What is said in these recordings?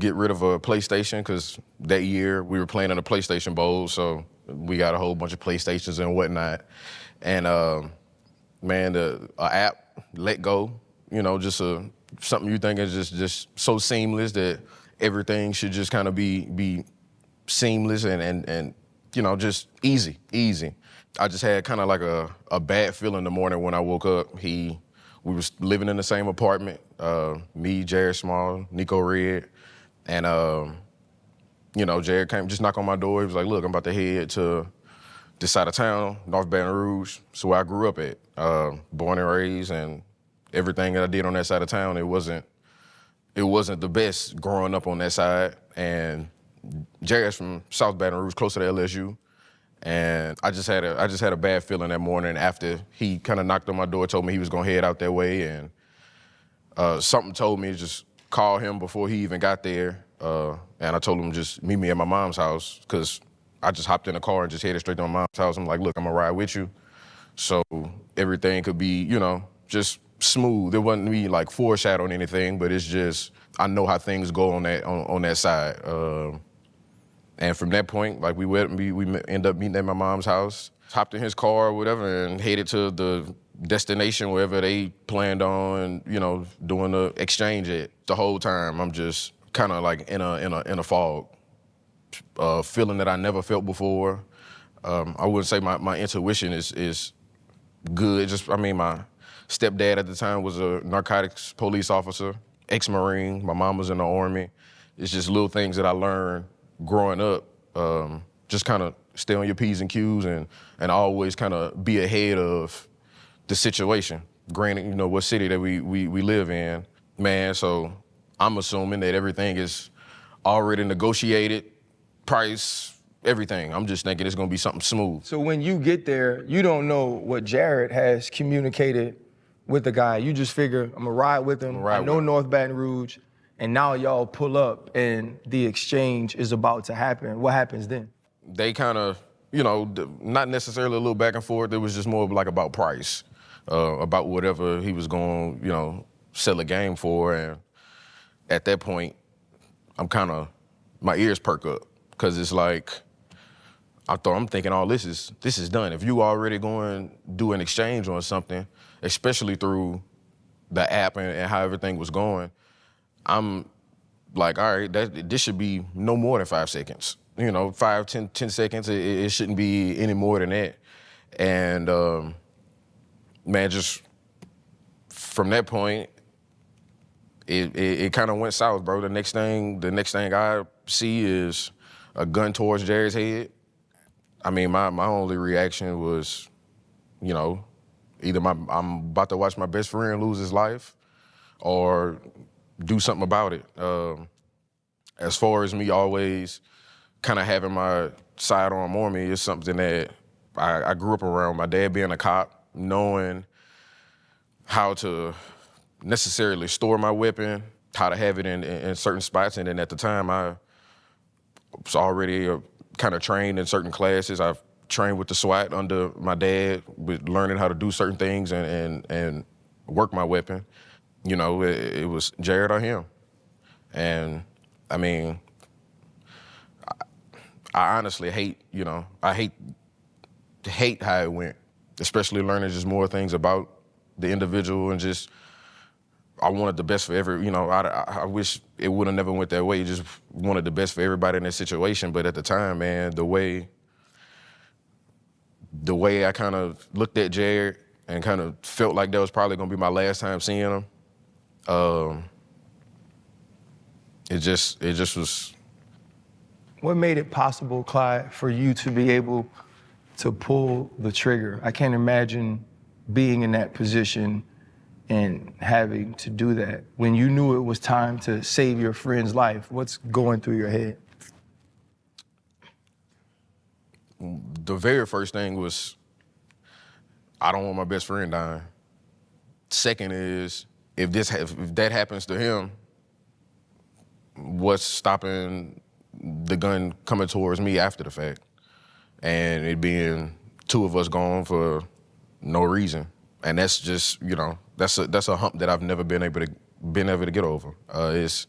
get rid of a PlayStation because that year we were playing in a PlayStation Bowl, so we got a whole bunch of PlayStations and whatnot. And man, the app, Let Go, you know, just something you think is just so seamless that everything should just kind of be seamless and you know, just easy. I just had kind of like a bad feeling in the morning when I woke up. We was living in the same apartment, me, Jared Small, Nico Red, and you know, Jared came, just knocked on my door. He was like, look, I'm about to head to this side of town, North Baton Rouge. So where I grew up at, born and raised, and everything that I did on that side of town, it wasn't the best growing up on that side. And Jared's from South Baton Rouge, closer to LSU. And I just had a bad feeling that morning after he kind of knocked on my door, told me he was gonna head out that way, and something told me to just call him before he even got there. And I told him just meet me at my mom's house, because I just hopped in the car and just headed straight to my mom's house. I'm like, look, I'm gonna ride with you, so everything could be, you know, just smooth. It wasn't me like foreshadowing anything, but it's just I know how things go on that side. And from that point, like we end up meeting at my mom's house, hopped in his car or whatever, and headed to the destination wherever they planned on, you know, doing the exchange at. The whole time, I'm just kind of like in a fog, feeling that I never felt before. I wouldn't say my intuition is good. I mean, my stepdad at the time was a narcotics police officer, ex-Marine. My mom was in the Army. It's just little things that I learned growing up, just kind of stay on your P's and Q's and always kind of be ahead of the situation. Granted, you know, what city that we live in, man, so I'm assuming that everything is already negotiated, price, everything. I'm just thinking it's gonna be something smooth. So when you get there, you don't know what Jared has communicated with the guy. You just figure, I'm gonna ride with him. I know North Baton Rouge. And now y'all pull up and the exchange is about to happen. What happens then? They kind of, you know, not necessarily a little back and forth. It was just more of like about price, about whatever he was going, you know, sell a game for. And at that point, my ears perk up, because it's like, I'm thinking, oh, this is done. If you already going to do an exchange on something, especially through the app and how everything was going, I'm like, all right, this should be no more than 5 seconds. You know, 5, 10 seconds, it shouldn't be any more than that. And man, just from that point, it kind of went south, bro. The next thing I see is a gun towards Jared's head. I mean, my only reaction was, you know, either I'm about to watch my best friend lose his life, or do something about it. As far as me always kind of having my sidearm on me, is something that I grew up around. My dad being a cop, knowing how to necessarily store my weapon, how to have it in certain spots. And then at the time, I was already kind of trained in certain classes. I've trained with the SWAT under my dad, with learning how to do certain things and work my weapon. You know, it was Jared or him. And I mean, I honestly hate how it went, especially learning just more things about the individual, and just, I wanted the best for I wish it would have never went that way. Just wanted the best for everybody in that situation. But at the time, man, the way I kind of looked at Jared and kind of felt like that was probably gonna be my last time seeing him, it just was. What made it possible, Clyde, for you to be able to pull the trigger? I can't imagine being in that position and having to do that. When you knew it was time to save your friend's life, what's going through your head? The very first thing was, I don't want my best friend dying. Second is, if that happens to him, what's stopping the gun coming towards me after the fact? And it being two of us gone for no reason. And that's just, that's a hump that I've never been able to get over. It's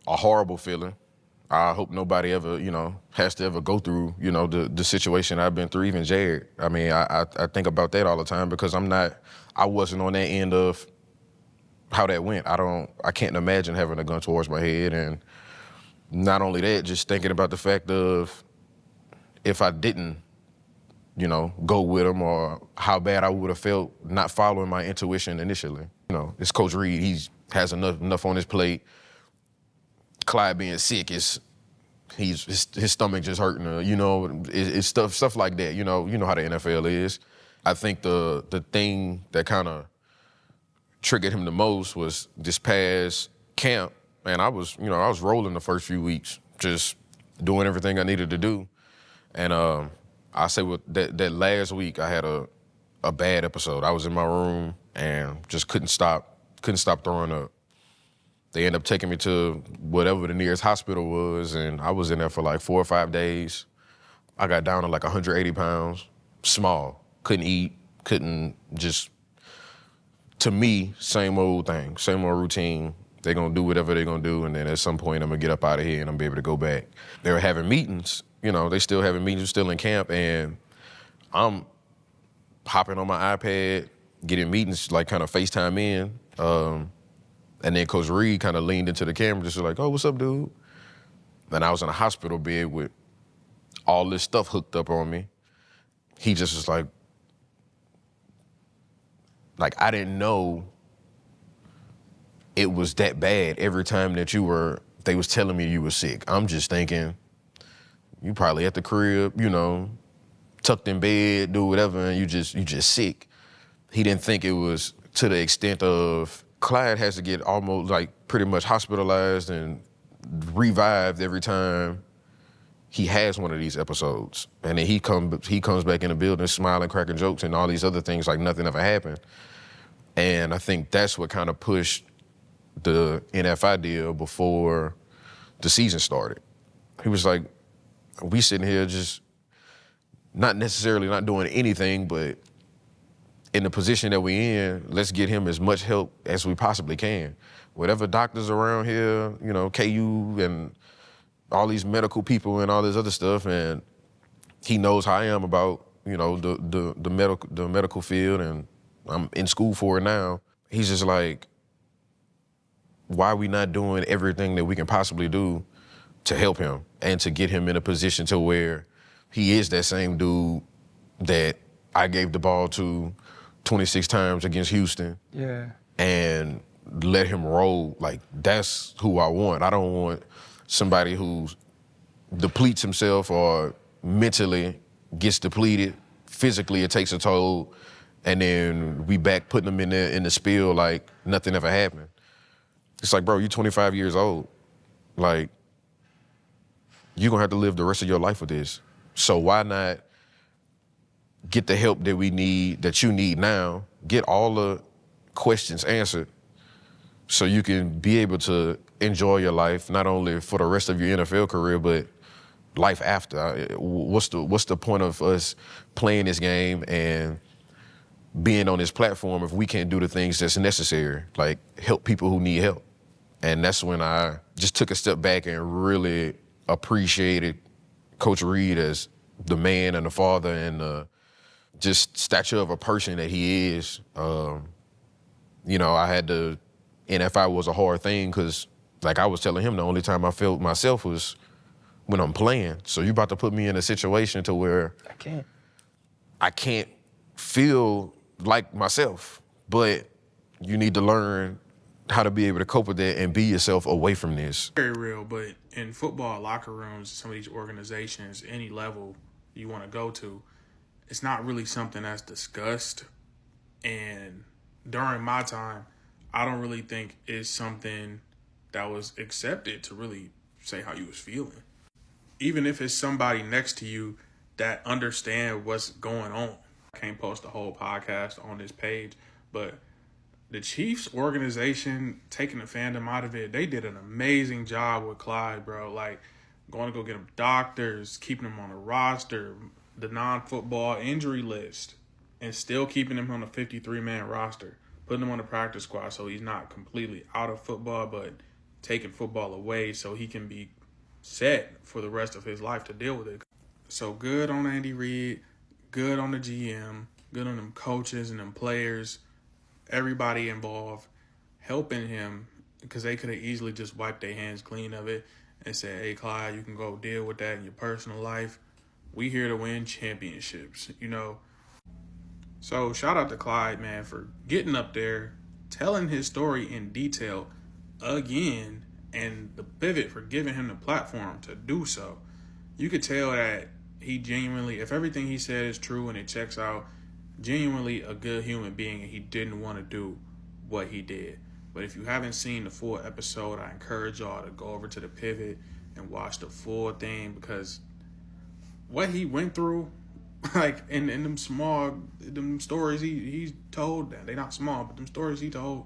a horrible feeling. I hope nobody ever, has to ever go through, the situation I've been through, even Jared. I mean, I think about that all the time because I wasn't on that end of how that went. I can't imagine having a gun towards my head. And not only that, just thinking about the fact of if I didn't, go with him or how bad I would have felt not following my intuition initially. It's Coach Reed. He has enough on his plate. Clyde being sick his stomach just hurting. It's stuff like that. You know how the NFL is. I think the thing that kind of triggered him the most was this past camp, and I was rolling the first few weeks, just doing everything I needed to do, and I say with that last week I had a bad episode. I was in my room and just couldn't stop throwing up. They ended up taking me to whatever the nearest hospital was, and I was in there for like 4 or 5 days. I got down to like 180 pounds, small, couldn't eat, to me, same old thing, same old routine. They're gonna do whatever they're gonna do, and then at some point I'm gonna get up out of here and I'm gonna be able to go back. They were having meetings, they still having meetings, still in camp, and I'm hopping on my iPad, getting meetings, like kind of FaceTime in. And then Coach Reed kind of leaned into the camera, just like, "Oh, what's up, dude?" And I was in a hospital bed with all this stuff hooked up on me. He just was like, I didn't know it was that bad every time that they was telling me you were sick. I'm just thinking, you probably at the crib, tucked in bed, do whatever, and you just sick. He didn't think it was to the extent of Clyde has to get almost like pretty much hospitalized and revived every time he has one of these episodes. And then he comes back in the building smiling, cracking jokes and all these other things like nothing ever happened. And I think that's what kind of pushed the NFI deal before the season started. He was like, we sitting here just not necessarily not doing anything, but in the position that we in, let's get him as much help as we possibly can. Whatever doctors around here, KU and all these medical people and all this other stuff, and he knows how I am about, the medical field, and I'm in school for it now. He's just like, why are we not doing everything that we can possibly do to help him and to get him in a position to where he is that same dude that I gave the ball to 26 times against Houston. Yeah. And let him roll. Like, that's who I want. I don't want somebody who depletes himself or mentally gets depleted. Physically, it takes a toll. And then we back putting them in the spill like nothing ever happened. It's like, bro, you're 25 years old. Like, you're gonna have to live the rest of your life with this. So why not get the help that you need now, get all the questions answered so you can be able to enjoy your life, not only for the rest of your NFL career, but life after. What's the point of us playing this game and being on this platform if we can't do the things that's necessary, like help people who need help? And that's when I just took a step back and really appreciated Coach Reed as the man and the father and the just stature of a person that he is. NFI was a hard thing because, like I was telling him, the only time I felt myself was when I'm playing. So you about to put me in a situation to where I can't feel like myself, but you need to learn how to be able to cope with that and be yourself away from this. Very real, but in football locker rooms, some of these organizations, any level you want to go to, it's not really something that's discussed. And during my time, I don't really think it's something that was accepted to really say how you was feeling. Even if it's somebody next to you that understand what's going on. I can't post a whole podcast on this page, but the Chiefs organization, taking the fandom out of it, they did an amazing job with Clyde, bro. Like, going to go get him doctors, keeping him on the roster, the non-football injury list, and still keeping him on a 53-man roster, putting him on the practice squad so he's not completely out of football, but taking football away so he can be set for the rest of his life to deal with it. So good on Andy Reid, good on the GM, good on them coaches and them players, everybody involved, helping him, because they could have easily just wiped their hands clean of it and said, hey, Clyde, you can go deal with that in your personal life. We here to win championships, you know. So shout out to Clyde, man, for getting up there, telling his story in detail again, and the Pivot for giving him the platform to do so. You could tell that he genuinely, if everything he said is true and it checks out, genuinely a good human being, and he didn't want to do what he did. But if you haven't seen the full episode, I encourage y'all to go over to the Pivot and watch the full thing, because what he went through, like in them stories he told, they're not small, but them stories he told,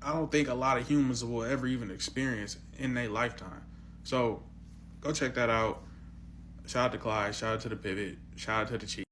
I don't think a lot of humans will ever even experience in their lifetime. So go check that out. Shout out to Clyde, shout out to the Pivot, shout out to the Chiefs.